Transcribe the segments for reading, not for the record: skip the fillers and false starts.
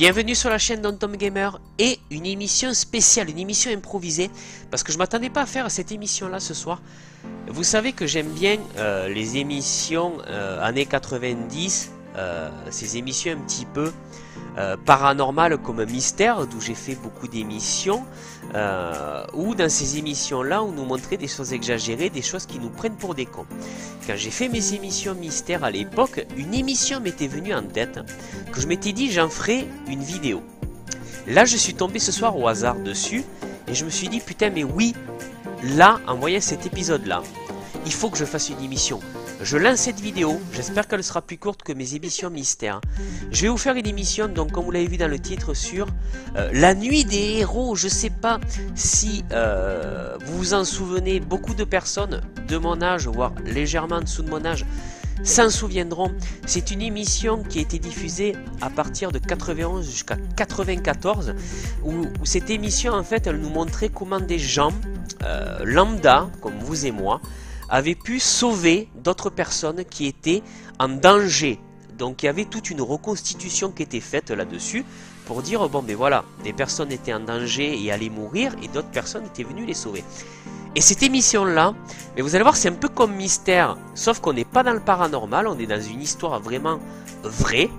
Bienvenue sur la chaîne d'Antom Gamer et une émission spéciale, une émission improvisée parce que je m'attendais pas à faire cette émission là ce soir. Vous savez que j'aime bien les émissions années 90, ces émissions un petit peu paranormales comme Mystère, d'où j'ai fait beaucoup d'émissions, ou dans ces émissions là on nous montrait des choses exagérées, des choses qui nous prennent pour des cons. Quand j'ai fait mes émissions Mystère à l'époque, une émission m'était venue en tête, que je m'étais dit j'en ferai une vidéo. Là je suis tombé ce soir au hasard dessus, et je me suis dit putain mais oui, là en voyant cet épisode là, il faut que je fasse une émission. Je lance cette vidéo, j'espère qu'elle sera plus courte que mes émissions Mystère. Je vais vous faire une émission, donc comme vous l'avez vu dans le titre, sur la nuit des héros. Je sais pas si vous vous en souvenez, beaucoup de personnes de mon âge, voire légèrement en dessous de mon âge, s'en souviendront. C'est une émission qui a été diffusée à partir de 91 jusqu'à 94, où cette émission en fait elle nous montrait comment des gens lambda, comme vous et moi, avait pu sauver d'autres personnes qui étaient en danger. Donc il y avait toute une reconstitution qui était faite là-dessus pour dire bon ben voilà, des personnes étaient en danger et allaient mourir et d'autres personnes étaient venues les sauver. Et cette émission là, mais vous allez voir, c'est un peu comme Mystère, sauf qu'on n'est pas dans le paranormal, on est dans une histoire vraiment vraie.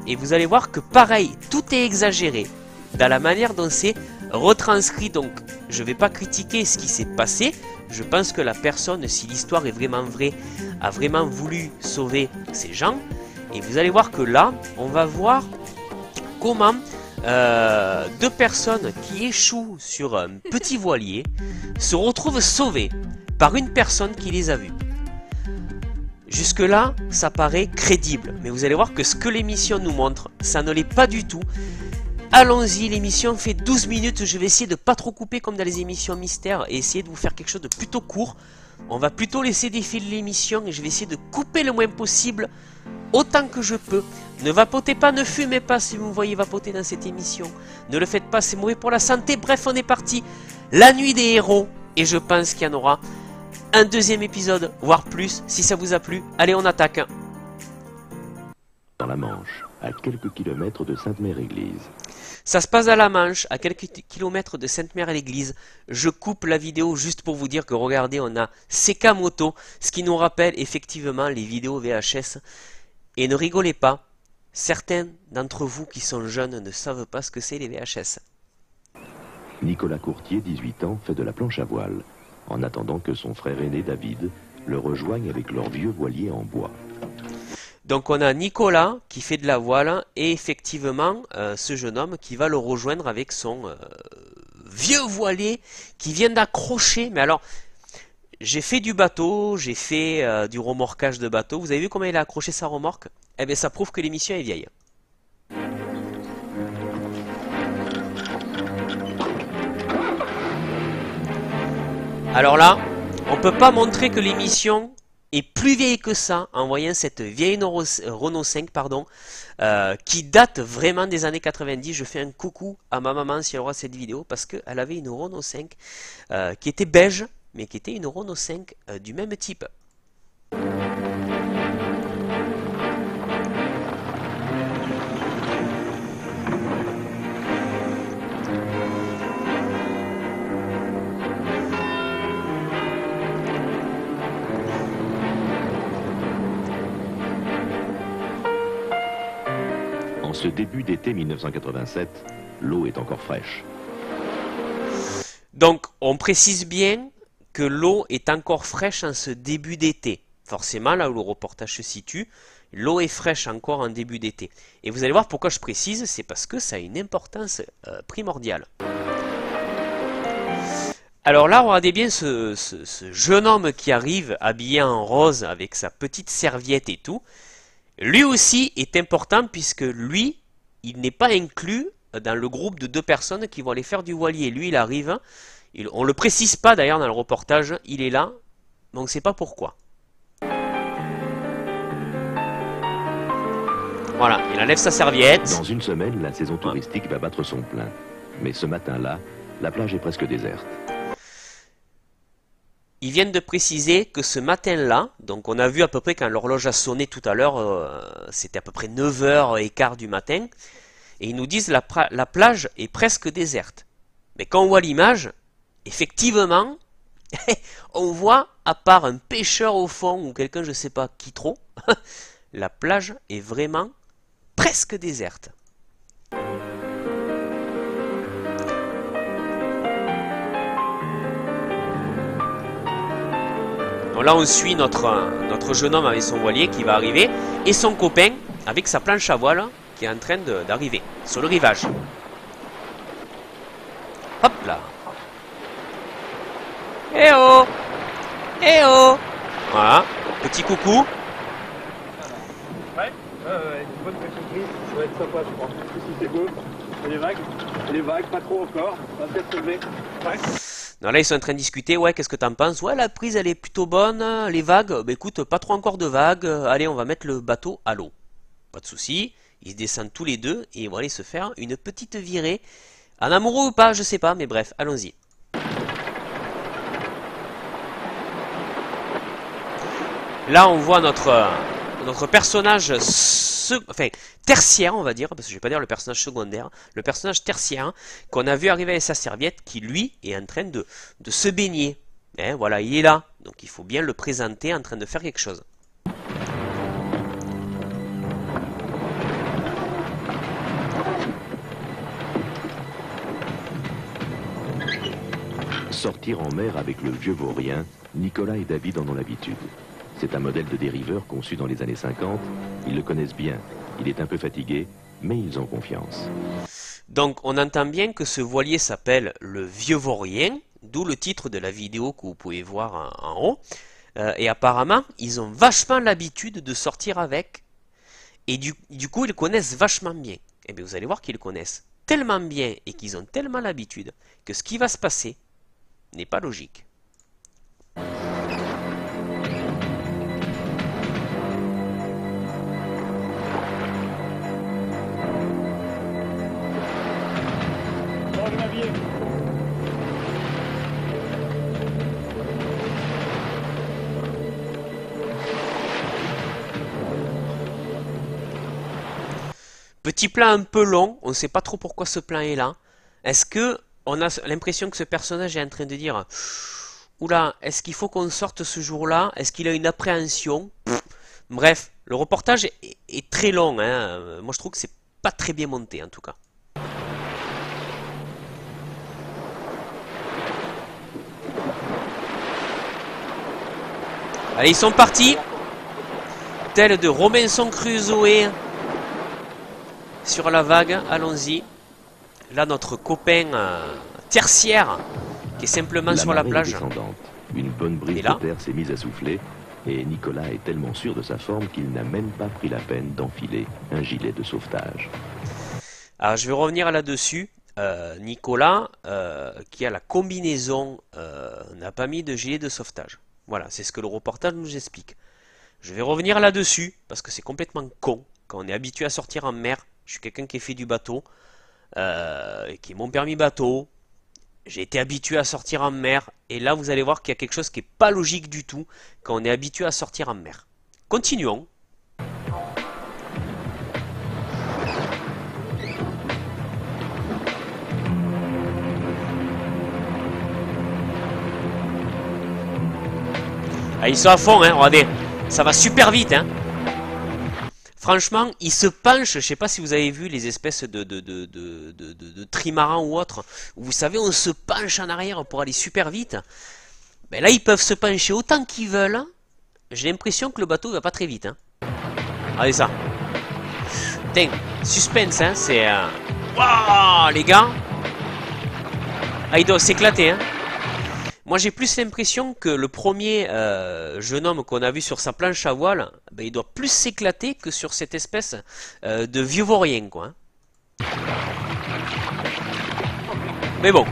Et vous allez voir que pareil, tout est exagéré dans la manière dont c'est retranscrit. Donc je ne vais pas critiquer ce qui s'est passé. Je pense que la personne, si l'histoire est vraiment vraie, a vraiment voulu sauver ces gens. Et vous allez voir que là, on va voir comment deux personnes qui échouent sur un petit voilier se retrouvent sauvées par une personne qui les a vus. Jusque là, ça paraît crédible. Mais vous allez voir que ce que l'émission nous montre, ça ne l'est pas du tout. Allons-y, l'émission fait 12 minutes, je vais essayer de pas trop couper comme dans les émissions Mystère et essayer de vous faire quelque chose de plutôt court. On va plutôt laisser défiler l'émission et je vais essayer de couper le moins possible, autant que je peux. Ne vapotez pas, ne fumez pas si vous me voyez vapoter dans cette émission. Ne le faites pas, c'est mauvais pour la santé. Bref, on est parti. La nuit des héros, et je pense qu'il y en aura un deuxième épisode, voire plus, si ça vous a plu. Allez, on attaque. Dans la Manche, à quelques kilomètres de Sainte-Mère-Église. Ça se passe à la Manche, à quelques kilomètres de Sainte-Mère-à-l'Église. Je coupe la vidéo juste pour vous dire que regardez, on a Sekamoto, ce qui nous rappelle effectivement les vidéos VHS. Et ne rigolez pas, certains d'entre vous qui sont jeunes ne savent pas ce que c'est les VHS. Nicolas Courtier, 18 ans, fait de la planche à voile, en attendant que son frère aîné David le rejoigne avec leur vieux voilier en bois. Donc on a Nicolas qui fait de la voile et effectivement ce jeune homme qui va le rejoindre avec son vieux voilier qui vient d'accrocher. Mais alors j'ai fait du bateau, j'ai fait du remorquage de bateau. Vous avez vu comment il a accroché sa remorque? Eh bien ça prouve que l'émission est vieille. Alors là, on peut pas montrer que l'émission est plus vieille que ça en voyant cette vieille Renault 5 pardon, qui date vraiment des années 90. Je fais un coucou à ma maman si elle aura cette vidéo parce qu'elle avait une Renault 5 qui était beige mais qui était une Renault 5 du même type. En ce début d'été 1987, l'eau est encore fraîche. Donc on précise bien que l'eau est encore fraîche en ce début d'été. Forcément, là où le reportage se situe, l'eau est fraîche encore en début d'été. Et vous allez voir pourquoi je précise, c'est parce que ça a une importance primordiale. Alors là, regardez bien ce jeune homme qui arrive habillé en rose avec sa petite serviette et tout. Lui aussi est important puisque lui, il n'est pas inclus dans le groupe de deux personnes qui vont aller faire du voilier. Lui, il arrive, on ne le précise pas d'ailleurs dans le reportage, il est là, mais on ne sait pas pourquoi. Voilà, il enlève sa serviette. Dans une semaine, la saison touristique va battre son plein. Mais ce matin-là, la plage est presque déserte. Ils viennent de préciser que ce matin-là, donc on a vu à peu près quand l'horloge a sonné tout à l'heure, c'était à peu près 9h15 du matin, et ils nous disent la plage est presque déserte. Mais quand on voit l'image, effectivement, on voit, à part un pêcheur au fond ou quelqu'un, je sais pas qui trop, la plage est vraiment presque déserte. Donc là, on suit notre jeune homme avec son voilier qui va arriver et son copain avec sa planche à voile qui est en train d'arriver sur le rivage. Hop là. Eh oh! Eh oh! Voilà, petit coucou. Ouais, une bonne pression prise, ça va être sympa, je crois. Si c'est beau, et les vagues, pas trop encore, ça va peut-être se lever. Ouais. Non, là, ils sont en train de discuter. Ouais, qu'est-ce que t'en penses? Ouais, la prise, elle est plutôt bonne. Les vagues, bah écoute, pas trop encore de vagues. Allez, on va mettre le bateau à l'eau. Pas de souci. Ils se descendent tous les deux et ils vont aller se faire une petite virée. En amoureux ou pas, je sais pas, mais bref, allons-y. Là, on voit notre personnage tertiaire, on va dire, parce que je vais pas dire le personnage secondaire, le personnage tertiaire qu'on a vu arriver avec sa serviette, qui lui est en train de se baigner. Hein, voilà, il est là, donc il faut bien le présenter en train de faire quelque chose. Sortir en mer avec le vieux vaurien, Nicolas et David en ont l'habitude. C'est un modèle de dériveur conçu dans les années 50. Ils le connaissent bien. Il est un peu fatigué, mais ils ont confiance. Donc on entend bien que ce voilier s'appelle le Vieux Vaurien, d'où le titre de la vidéo que vous pouvez voir en haut. Et apparemment, ils ont vachement l'habitude de sortir avec. Et du coup, ils connaissent vachement bien. Et bien vous allez voir qu'ils connaissent tellement bien et qu'ils ont tellement l'habitude que ce qui va se passer n'est pas logique. Petit plan un peu long, on ne sait pas trop pourquoi ce plan est là. Est-ce que on a l'impression que ce personnage est en train de dire oula, est-ce qu'il faut qu'on sorte ce jour-là? Est-ce qu'il a une appréhension? Bref, le reportage est très long. Hein. Moi je trouve que c'est pas très bien monté en tout cas. Allez, ils sont partis. Tel de Robinson Crusoe sur la vague, allons-y. Là, notre copain tertiaire qui est simplement sur la plage. Une bonne brise de terre s'est mise à souffler et Nicolas est tellement sûr de sa forme qu'il n'a même pas pris la peine d'enfiler un gilet de sauvetage. Alors, je vais revenir là-dessus. Nicolas, qui a la combinaison, n'a pas mis de gilet de sauvetage. Voilà, c'est ce que le reportage nous explique. Je vais revenir là-dessus, parce que c'est complètement con. Quand on est habitué à sortir en mer, je suis quelqu'un qui fait du bateau, qui est mon permis bateau. J'ai été habitué à sortir en mer, et là vous allez voir qu'il y a quelque chose qui n'est pas logique du tout, quand on est habitué à sortir en mer. Continuons. Ah, ils sont à fond, hein, regardez, ça va super vite, hein. Franchement, ils se penchent, je sais pas si vous avez vu les espèces de trimarans ou autres, où vous savez, on se penche en arrière pour aller super vite. Ben là, ils peuvent se pencher autant qu'ils veulent. J'ai l'impression que le bateau va pas très vite, hein. Regardez ça. Putain, suspense, hein, c'est... Waouh, les gars. Ah, ils doivent s'éclater, hein. Moi j'ai plus l'impression que le premier jeune homme qu'on a vu sur sa planche à voile, ben, il doit plus s'éclater que sur cette espèce de vieux vaurien, quoi. Mais bon.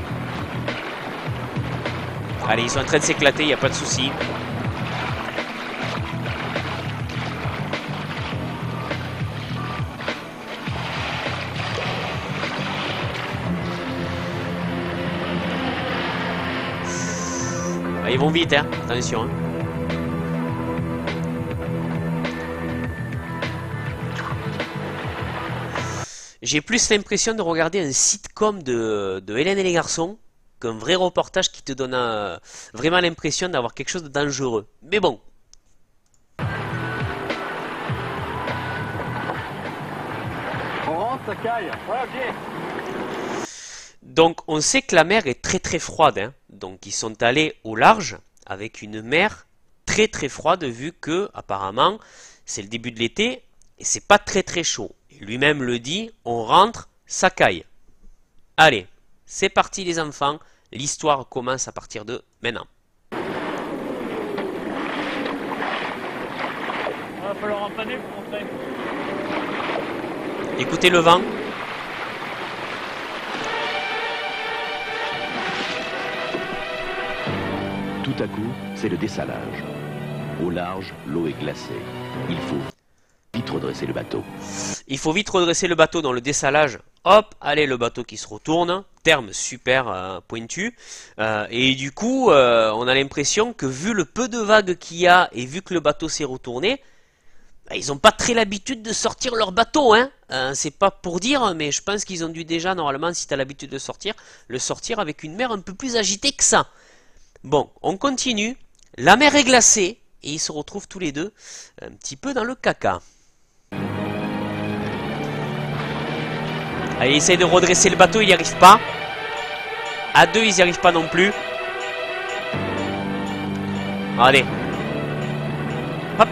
Allez, ils sont en train de s'éclater, il n'y a pas de souci. Ils vont vite, hein. Attention. Hein. j'ai plus l'impression de regarder un sitcom de Hélène et les garçons qu'un vrai reportage qui te donne vraiment l'impression d'avoir quelque chose de dangereux. Mais bon. On rentre, ça caille. Ouais, ok. Donc on sait que la mer est très très froide, hein. Donc ils sont allés au large avec une mer très très froide vu que apparemment c'est le début de l'été et c'est pas très très chaud. Lui-même le dit, on rentre, ça caille. Allez, c'est parti les enfants, l'histoire commence à partir de maintenant. Il va falloir empanner pour rentrer. Écoutez le vent. Tout à coup, c'est le dessalage. Au large, l'eau est glacée. Il faut vite redresser le bateau. Il faut vite redresser le bateau dans le dessalage. Hop, allez, le bateau qui se retourne. Terme super pointu. Et du coup, on a l'impression que vu le peu de vagues qu'il y a et vu que le bateau s'est retourné, bah, ils n'ont pas très l'habitude de sortir leur bateau. Hein. C'est pas pour dire, mais je pense qu'ils ont dû déjà, normalement, si tu as l'habitude de sortir, le sortir avec une mer un peu plus agitée que ça. Bon, on continue. La mer est glacée et ils se retrouvent tous les deux un petit peu dans le caca. Allez, il essaye de redresser le bateau, il n'y arrive pas. À deux, ils n'y arrivent pas non plus. Regardez. Hop.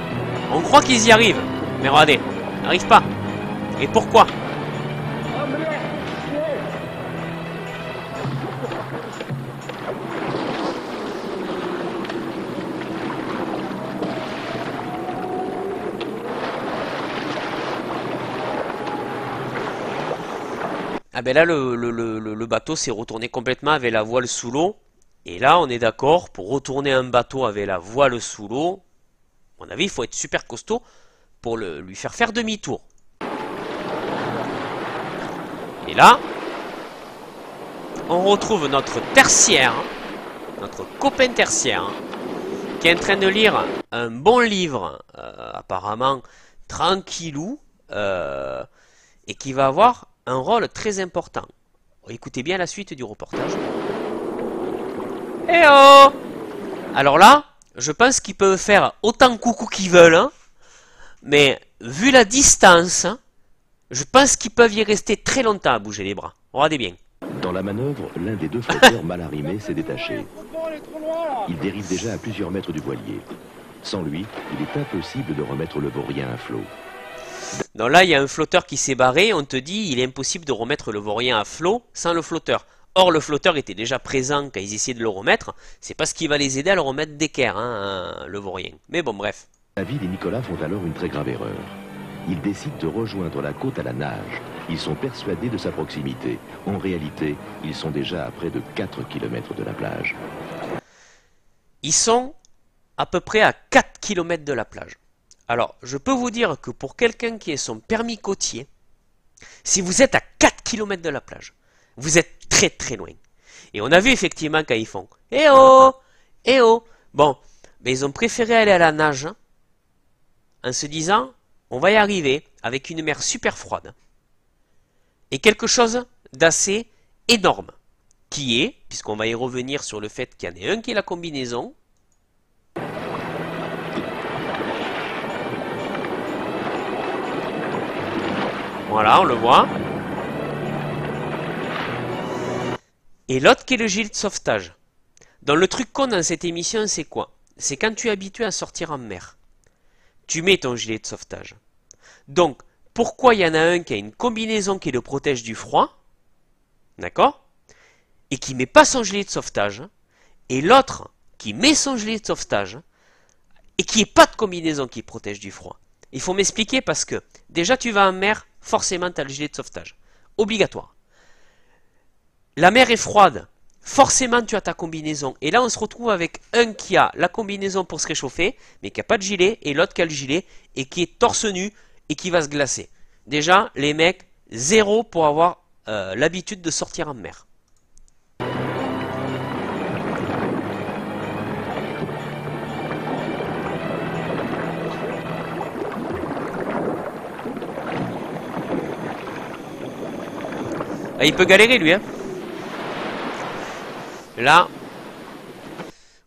On croit qu'ils y arrivent. Mais regardez, ils n'arrivent pas. Et pourquoi ? Ah ben là, le bateau s'est retourné complètement avec la voile sous l'eau. Et là, on est d'accord, pour retourner un bateau avec la voile sous l'eau, à mon avis, il faut être super costaud pour lui faire demi-tour. Et là, on retrouve notre tertiaire, notre copain tertiaire, qui est en train de lire un bon livre, apparemment tranquillou, et qui va avoir un rôle très important. Écoutez bien la suite du reportage. Eh oh! Alors là, je pense qu'ils peuvent faire autant coucou qu'ils veulent, hein, mais vu la distance, hein, je pense qu'ils peuvent y rester très longtemps à bouger les bras. Regardez bien. Dans la manœuvre, l'un des deux flotteurs mal arrimés s'est détaché. Il dérive déjà à plusieurs mètres du voilier. Sans lui, il est impossible de remettre le vaurien à flot. Donc là, il y a un flotteur qui s'est barré, on te dit il est impossible de remettre le vaurien à flot sans le flotteur. Or, le flotteur était déjà présent quand ils essayaient de le remettre, c'est parce qu'il va les aider à le remettre d'équerre, hein, le vaurien. Mais bon, bref. David et Nicolas font alors une très grave erreur. Ils décident de rejoindre la côte à la nage. Ils sont persuadés de sa proximité. En réalité, ils sont déjà à près de 4 km de la plage. Ils sont à peu près à 4 km de la plage. Alors, je peux vous dire que pour quelqu'un qui ait son permis côtier, si vous êtes à 4 km de la plage, vous êtes très très loin. Et on a vu effectivement quand ils font « Eh oh! Eh oh !» Bon, mais ils ont préféré aller à la nage en se disant « On va y arriver avec une mer super froide. » Et quelque chose d'assez énorme, qui est, puisqu'on va y revenir sur le fait qu'il y en ait un qui est la combinaison, voilà, on le voit. Et l'autre qui est le gilet de sauvetage. Donc le truc con dans cette émission, c'est quoi? C'est quand tu es habitué à sortir en mer. Tu mets ton gilet de sauvetage. Donc, pourquoi il y en a un qui a une combinaison qui le protège du froid, d'accord? Et qui met pas son gilet de sauvetage, et l'autre qui met son gilet de sauvetage, et qui n'ait pas de combinaison qui protège du froid. Il faut m'expliquer parce que, déjà tu vas en mer, forcément tu as le gilet de sauvetage. Obligatoire. La mer est froide, forcément tu as ta combinaison. Et là on se retrouve avec un qui a la combinaison pour se réchauffer, mais qui n'a pas de gilet, et l'autre qui a le gilet, et qui est torse nu, et qui va se glacer. Déjà, les mecs, zéro pour avoir l'habitude de sortir en mer. Ah, il peut galérer lui, hein. Là,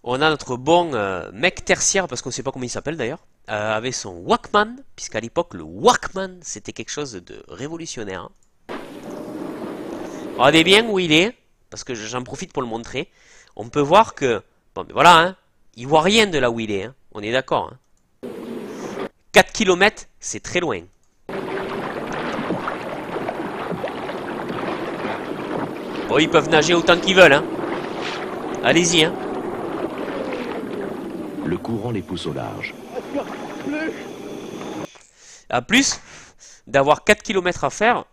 on a notre bon mec tertiaire, parce qu'on ne sait pas comment il s'appelle d'ailleurs, avec son Walkman, puisqu'à l'époque, le Walkman, c'était quelque chose de révolutionnaire. Hein. Regardez bien où il est, parce que j'en profite pour le montrer. On peut voir que, bon, mais voilà, hein, il voit rien de là où il est, hein. On est d'accord. Hein. 4 km, c'est très loin. Bon, ils peuvent nager autant qu'ils veulent, hein. Allez-y, hein. Le courant les pousse au large. En plus d'avoir 4 km à faire,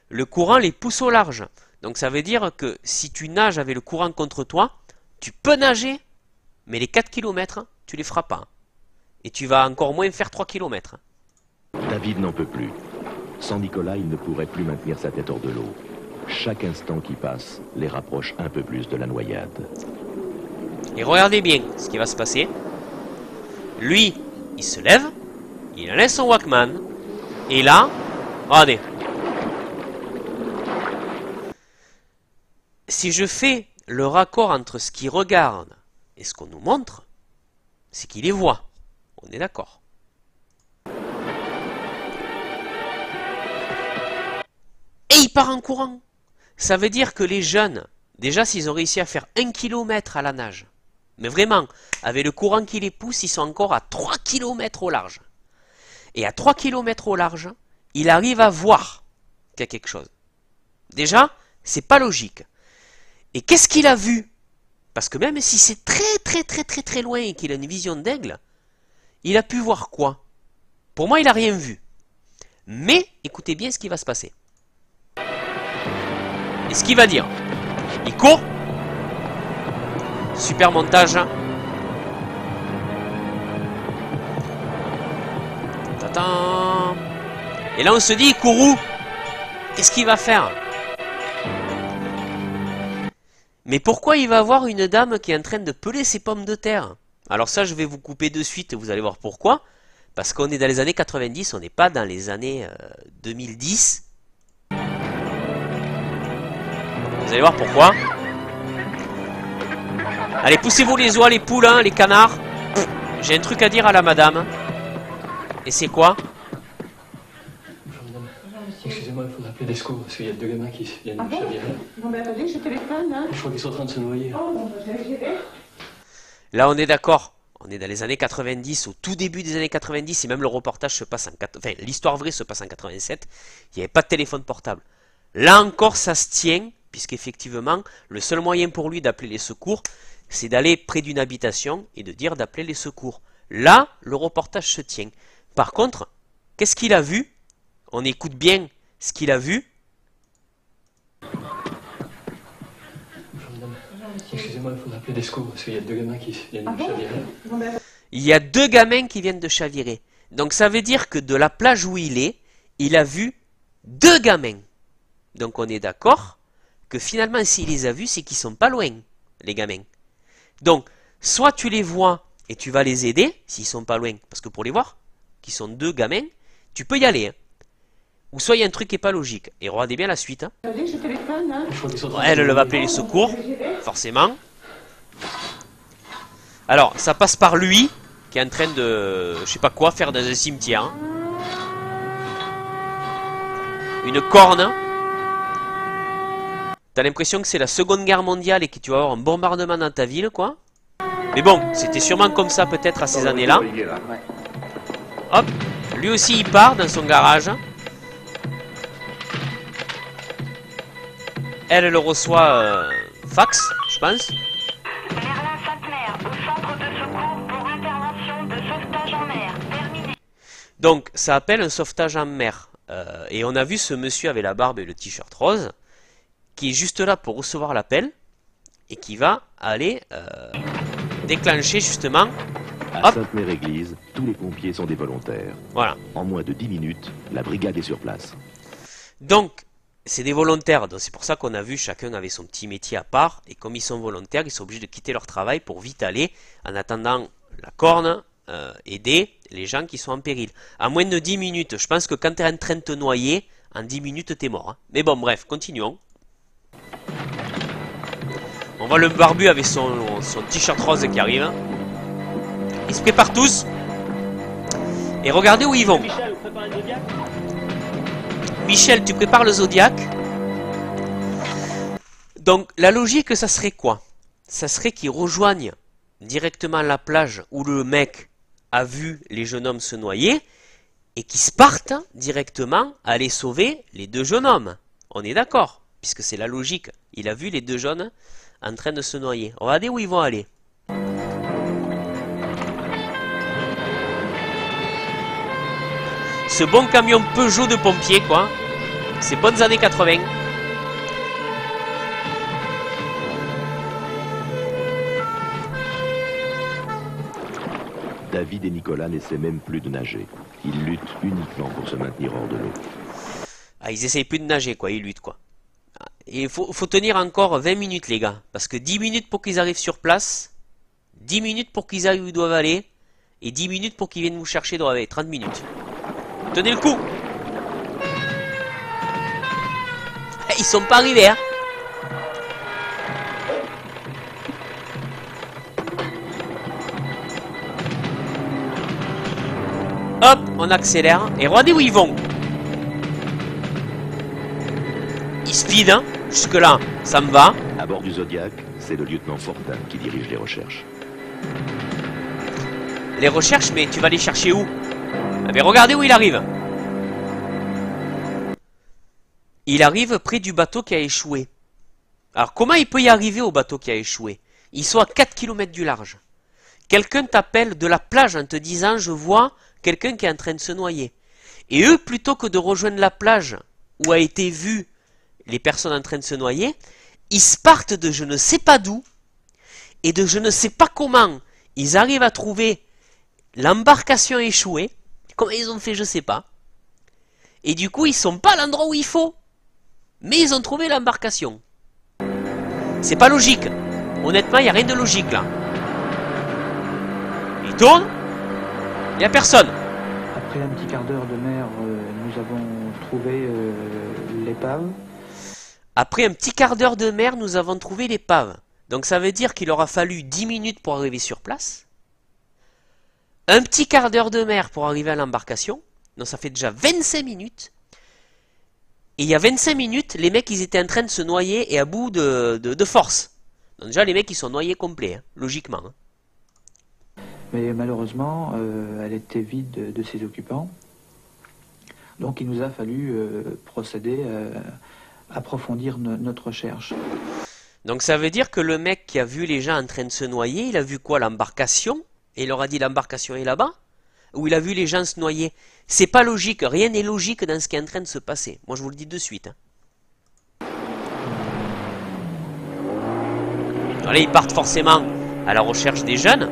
le courant les pousse au large. Donc ça veut dire que si tu nages avec le courant contre toi, tu peux nager, mais les 4 km, tu les feras pas. Et tu vas encore moins faire 3 km. David n'en peut plus. Sans Nicolas, il ne pourrait plus maintenir sa tête hors de l'eau. Chaque instant qui passe les rapproche un peu plus de la noyade. Et regardez bien ce qui va se passer. Lui, il se lève, il enlève son Walkman, et là, regardez. Si je fais le raccord entre ce qu'il regarde et ce qu'on nous montre, c'est qu'il les voit. On est d'accord. Et il part en courant. Ça veut dire que les jeunes, déjà s'ils ont réussi à faire 1 km à la nage, mais vraiment, avec le courant qui les pousse, ils sont encore à 3 km au large. Et à 3 km au large, il arrive à voir qu'il y a quelque chose. Déjà, c'est pas logique. Et qu'est-ce qu'il a vu? Parce que même si c'est très loin et qu'il a une vision d'aigle, il a pu voir quoi? Pour moi, il n'a rien vu. Mais, écoutez bien ce qui va se passer. Et ce qu'il va dire. Il court. Super montage. Tatan. Et là, on se dit, il court où? Qu'est-ce qu'il va faire? Mais pourquoi il va voir une dame qui est en train de peler ses pommes de terre? Alors ça, je vais vous couper de suite, vous allez voir pourquoi. Parce qu'on est dans les années 90, on n'est pas dans les années 2010. Vous allez voir pourquoi. Allez, poussez-vous les oies, les poules, hein, les canards. J'ai un truc à dire à la madame. Et c'est quoi? Bonjour madame. Excusez-moi, il faudra appeler des secours parce qu'il y a 2 gamins qui viennent de chavirer. Bon ben allez, je téléphone, hein. Je crois qu'ils sont en train de se noyer. Oh, bon, ben, je vais gérer. Là, on est d'accord. On est dans les années 90, au tout début des années 90, et même le reportage se passe en... Enfin, l'histoire vraie se passe en 87. Il n'y avait pas de téléphone portable. Là encore, ça se tient, puisqu'effectivement, le seul moyen pour lui d'appeler les secours, c'est d'aller près d'une habitation et de dire d'appeler les secours. Là, le reportage se tient. Par contre, qu'est-ce qu'il a vu? On écoute bien ce qu'il a vu. Bonjour madame. Excusez-moi, il faudra appeler des secours parce qu'il y a 2 gamins qui viennent de chavirer. Bon ben, Il y a 2 gamins qui viennent de chavirer. Donc ça veut dire que de la plage où il est, il a vu 2 gamins. Donc on est d'accord que finalement s'il les a vus, c'est qu'ils sont pas loin, les gamins. Donc, soit tu les vois et tu vas les aider, s'ils sont pas loin, parce que pour les voir, qui sont 2 gamins, tu peux y aller. Hein. Ou soit il y a un truc qui est pas logique. Et regardez bien la suite. Hein. allez, je téléphone, hein. Je crois qu'ils sont en train de Elle se va noyer. appeler les secours, forcément. Alors, ça passe par lui, qui est en train de, je sais pas quoi, faire dans un cimetière. Hein. Une corne. T'as l'impression que c'est la Seconde Guerre mondiale et que tu vas avoir un bombardement dans ta ville, quoi. Mais bon, c'était sûrement comme ça peut-être à ces années-là. Hop, lui aussi il part dans son garage. Elle le reçoit fax, je pense. Merlin Sainte-Mère, au centre de secours pour intervention de sauvetage en mer. Terminé. Donc, ça appelle un sauvetage en mer. Et on a vu ce monsieur avec la barbe et le t-shirt rose, qui est juste là pour recevoir l'appel, et qui va aller déclencher justement... À Hop. Sainte-Mère-Église, tous les pompiers sont des volontaires. Voilà. En moins de 10 minutes, la brigade est sur place. Donc, c'est des volontaires, donc c'est pour ça qu'on a vu chacun avait son petit métier à part, et comme ils sont volontaires, ils sont obligés de quitter leur travail pour vite aller, en attendant la corne, aider les gens qui sont en péril. À moins de 10 minutes, je pense que quand tu es en train de te noyer, En 10 minutes, t'es mort. Hein. Mais bon, bref, continuons. On voit le barbu avec son t-shirt rose qui arrive. Ils se préparent tous. Et regardez où ils vont. Michel, vous préparez le Zodiac? Michel, tu prépares le Zodiac. Donc, la logique, ça serait quoi? Ça serait qu'ils rejoignent directement la plage où le mec a vu les jeunes hommes se noyer et qu'ils se partent directement à aller sauver les deux jeunes hommes. On est d'accord, puisque c'est la logique. Il a vu les deux jeunes en train de se noyer. Regardez où ils vont aller. Ce bon camion Peugeot de pompiers, quoi. Ces bonnes années 80. David et Nicolas n'essaient même plus de nager. Ils luttent uniquement pour se maintenir hors de l'eau. Ah, ils essayent plus de nager, quoi. Ils luttent, quoi. Et il faut tenir encore 20 minutes, les gars. Parce que 10 minutes pour qu'ils arrivent sur place. 10 minutes pour qu'ils arrivent où ils doivent aller. Et 10 minutes pour qu'ils viennent nous chercher doivent aller 30 minutes. Tenez le coup. Ils sont pas arrivés, hein. Hop, on accélère. Et regardez où ils vont. Ils speed, hein. Jusque là, ça me va. À bord du Zodiac, c'est le lieutenant Fortin qui dirige les recherches. Les recherches, mais tu vas les chercher où? Ah, mais regardez où il arrive. Il arrive près du bateau qui a échoué. Alors comment il peut y arriver au bateau qui a échoué? Ils sont à 4 km du large. Quelqu'un t'appelle de la plage en te disant je vois quelqu'un qui est en train de se noyer. Et eux, plutôt que de rejoindre la plage où a été vu les personnes en train de se noyer, ils se partent de je ne sais pas d'où et de je ne sais pas comment ils arrivent à trouver l'embarcation échouée. Comment ils ont fait, je sais pas. Et du coup, ils sont pas à l'endroit où il faut. Mais ils ont trouvé l'embarcation. C'est pas logique. Honnêtement, il n'y a rien de logique là. Il tourne. Il n'y a personne. Après un petit quart d'heure de mer, nous avons trouvé l'épave. Après un petit quart d'heure de mer, nous avons trouvé l'épave. Donc ça veut dire qu'il aura fallu 10 minutes pour arriver sur place. Un petit quart d'heure de mer pour arriver à l'embarcation. Donc ça fait déjà 25 minutes. Et il y a 25 minutes, les mecs ils étaient en train de se noyer et à bout de force. Donc déjà les mecs ils sont noyés complets, hein, logiquement. Hein. Mais malheureusement, elle était vide de ses occupants. Donc il nous a fallu procéder à approfondir notre recherche. Donc ça veut dire que le mec qui a vu les gens en train de se noyer, il a vu quoi? L'embarcation? Et il leur a dit l'embarcation est là-bas? Ou il a vu les gens se noyer? C'est pas logique, rien n'est logique dans ce qui est en train de se passer. Moi je vous le dis de suite. Hein. Allez, ils partent forcément à la recherche des jeunes.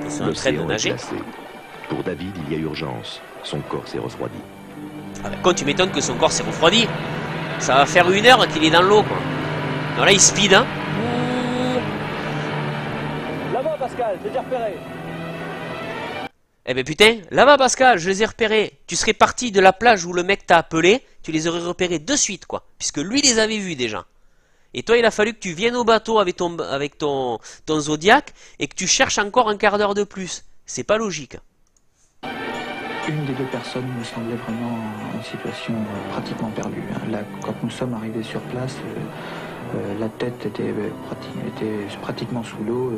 Ils sont en train de nager. Pour David, il y a urgence. Son corps s'est refroidi. Ah ben, quand tu m'étonnes que son corps s'est refroidi. Ça va faire 1 heure qu'il est dans l'eau, quoi. Donc là, il speed, hein. Là-bas, Pascal, j'ai déjà repéré. Eh ben putain, là-bas Pascal, je les ai repérés. Tu serais parti de la plage où le mec t'a appelé, tu les aurais repérés de suite, quoi. Puisque lui les avait vus déjà. Et toi, il a fallu que tu viennes au bateau avec ton Zodiac et que tu cherches encore un quart d'heure de plus. C'est pas logique. Une des deux personnes me semblait vraiment en situation pratiquement perdue. Là, quand nous sommes arrivés sur place, la tête était pratiquement sous l'eau.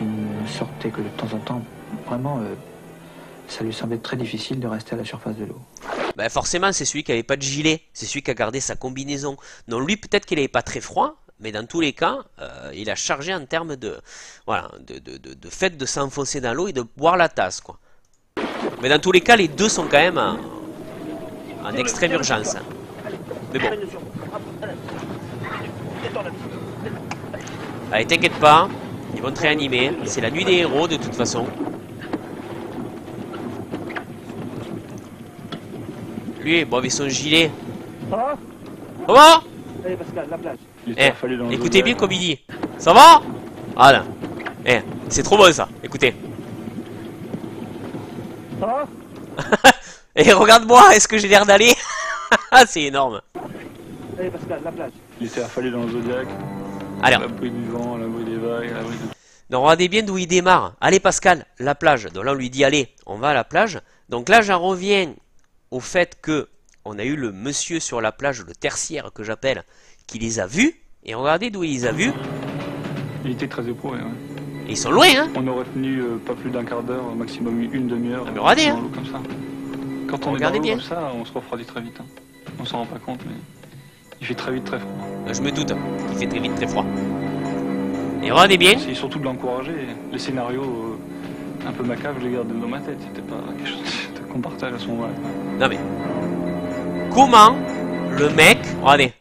Il ne sortait que de temps en temps. Vraiment, ça lui semblait très difficile de rester à la surface de l'eau. Ben forcément, c'est celui qui n'avait pas de gilet. C'est celui qui a gardé sa combinaison. Non, lui, peut-être qu'il n'avait pas très froid. Mais dans tous les cas, il a chargé en termes de fait de s'enfoncer dans l'eau et de boire la tasse, quoi. Mais dans tous les cas, les deux sont quand même en extrême urgence. Hein. Mais bon. Allez, t'inquiète pas. Ils vont te réanimer. C'est la nuit des héros, de toute façon. Lui, bon, avec son gilet. Ça va? Comment? Allez, Pascal, la plage. Eh, écoutez bien comme il dit. Ça va? Voilà. Eh, c'est trop bon ça. Écoutez. Ça va? Et regarde-moi, est-ce que j'ai l'air d'aller? C'est énorme. Allez Pascal, la plage. Il était affalé dans le Zodiac. Alors, L'abri du vent, l'abri des vagues, l'abri de... donc regardez bien d'où il démarre. Allez Pascal, la plage. Donc là on lui dit allez, on va à la plage. Donc là j'en reviens au fait que on a eu le monsieur sur la plage, le tertiaire que j'appelle, qui les a vus. Et regardez d'où il les a vus. Il était très éprouvé, ouais. Et ils sont loin, hein. On aurait tenu pas plus d'un quart d'heure, maximum une demi-heure. Ah, mais regardez, dans hein. l'eau comme ça. Quand on est Regardez dans l'eau bien. comme ça, on se refroidit très vite. Hein. On s'en rend pas compte, mais il fait très vite très froid. Je me doute, il fait très vite très froid. Et regardez bien. C'est surtout de l'encourager. Les scénarios un peu macabres, je les garde dans ma tête. C'était pas quelque chose qu'on partage à ce moment-là. Non mais, comment le mec, regardez,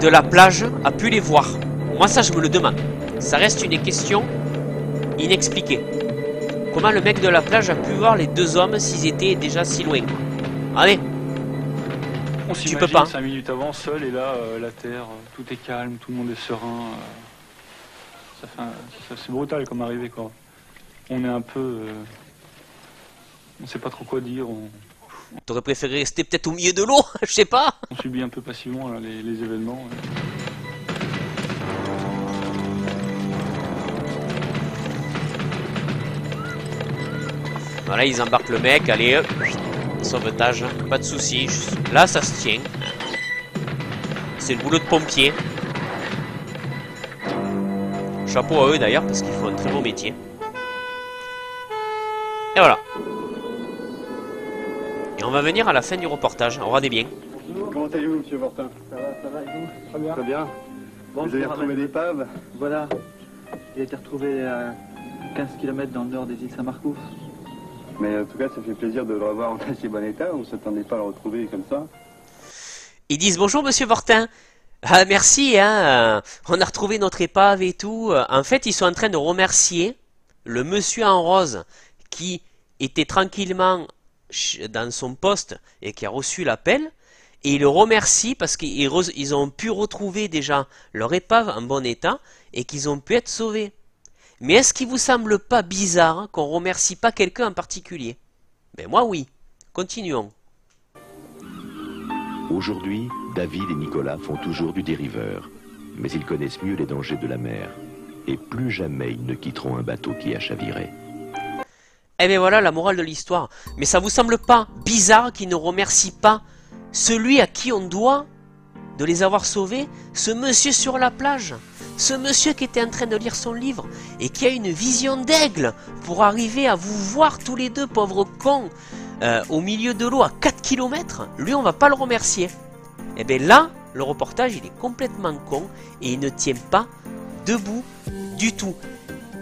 de la plage a pu les voir? Moi ça je me le demande. Ça reste une question inexpliquée. Comment le mec de la plage a pu voir les deux hommes s'ils étaient déjà si loin? Allez, On tu peux s'imagine pas. 5 minutes avant, seul, et là, la terre, tout est calme, tout le monde est serein. C'est brutal comme arrivée, quoi. On est un peu... on sait pas trop quoi dire, T'aurais préféré rester peut-être au milieu de l'eau, je sais pas. on subit un peu passivement là, les événements. Voilà, ils embarquent le mec, allez, hop, sauvetage, pas de soucis. Là, ça se tient. C'est le boulot de pompier. Chapeau à eux d'ailleurs, parce qu'ils font un très beau métier. Et voilà. Et on va venir à la fin du reportage, regardez bien. Comment allez-vous, monsieur Vortin? Ça va, et vous? Très bien. Très bien. Bon, Vous avez retrouvé l'épave? Voilà. Il a été retrouvé à 15 km dans le nord des îles Saint-Marcous. Mais en tout cas, ça fait plaisir de le revoir en assez bon état. On ne s'attendait pas à le retrouver comme ça. Ils disent bonjour monsieur Vortin. Ah, merci, hein. On a retrouvé notre épave et tout. En fait, ils sont en train de remercier le monsieur en rose qui était tranquillement dans son poste et qui a reçu l'appel. Et ils le remercient parce qu'ils ont pu retrouver déjà leur épave en bon état et qu'ils ont pu être sauvés. Mais est-ce qu'il vous semble pas bizarre qu'on remercie pas quelqu'un en particulier? Ben moi oui. Continuons. Aujourd'hui, David et Nicolas font toujours du dériveur, mais ils connaissent mieux les dangers de la mer. Et plus jamais ils ne quitteront un bateau qui a chaviré. Eh bien voilà la morale de l'histoire. Mais ça vous semble pas bizarre qu'ils ne remercient pas celui à qui on doit de les avoir sauvés? Ce monsieur sur la plage, ce monsieur qui était en train de lire son livre et qui a une vision d'aigle pour arriver à vous voir tous les deux, pauvres cons, au milieu de l'eau à 4 km. Lui, on va pas le remercier. Et bien là, le reportage, il est complètement con et il ne tient pas debout du tout.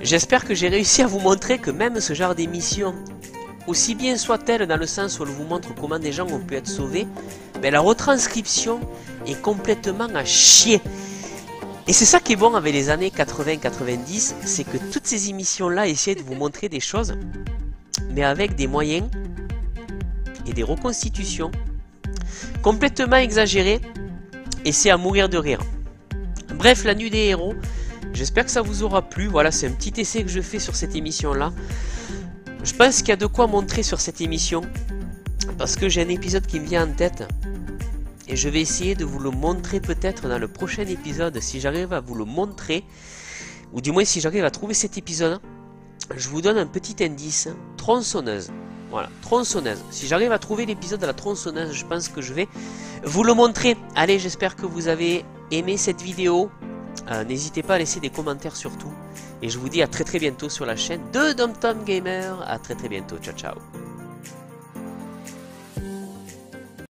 J'espère que j'ai réussi à vous montrer que même ce genre d'émission, aussi bien soit-elle dans le sens où elle vous montre comment des gens ont pu être sauvés, ben la retranscription est complètement à chier. Et c'est ça qui est bon avec les années 80-90, c'est que toutes ces émissions-là essaient de vous montrer des choses, mais avec des moyens et des reconstitutions complètement exagérées, et c'est à mourir de rire. Bref, la nuit des héros, j'espère que ça vous aura plu. Voilà, c'est un petit essai que je fais sur cette émission-là. Je pense qu'il y a de quoi montrer sur cette émission, parce que j'ai un épisode qui me vient en tête, et je vais essayer de vous le montrer peut-être dans le prochain épisode, si j'arrive à vous le montrer, ou du moins si j'arrive à trouver cet épisode. Je vous donne un petit indice, tronçonneuse. Voilà, tronçonneuse. Si j'arrive à trouver l'épisode de la tronçonneuse, je pense que je vais vous le montrer. Allez, j'espère que vous avez aimé cette vidéo. N'hésitez pas à laisser des commentaires surtout. Et je vous dis à très bientôt sur la chaîne de DomTom Gamer. À très bientôt. Ciao, ciao.